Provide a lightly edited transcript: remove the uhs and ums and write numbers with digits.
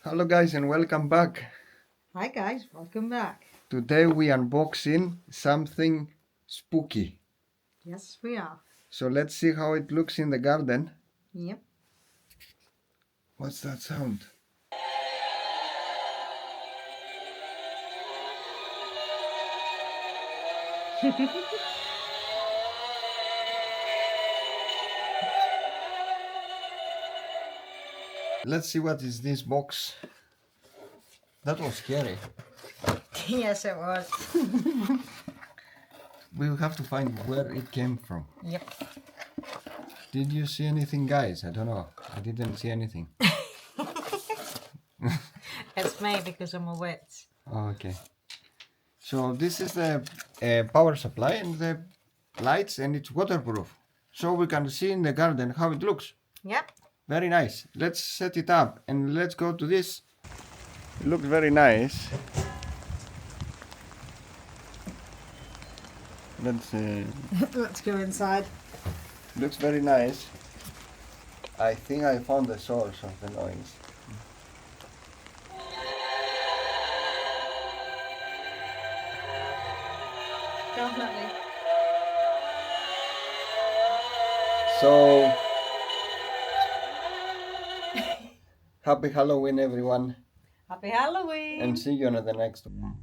Hello guys and welcome back. Hi guys, welcome back. Today we unboxing something spooky. Yes, we are. So let's see how it looks in the garden. Yep. What's that sound? Let's see what is this box. That was scary. Yes, it was. We will have to find where it came from. Yep. Did you see anything, guys? I don't know. I didn't see anything. It's me because I'm a witch. Oh, okay. So this is the power supply and the lights, and it's waterproof. So we can see in the garden how it looks. Yep. Very nice. Let's set it up and let's go to this. It looks very nice. Let's go inside. Looks very nice. I think I found the source of the noise. Definitely. So happy Halloween everyone, Happy Halloween. and see you on the next one.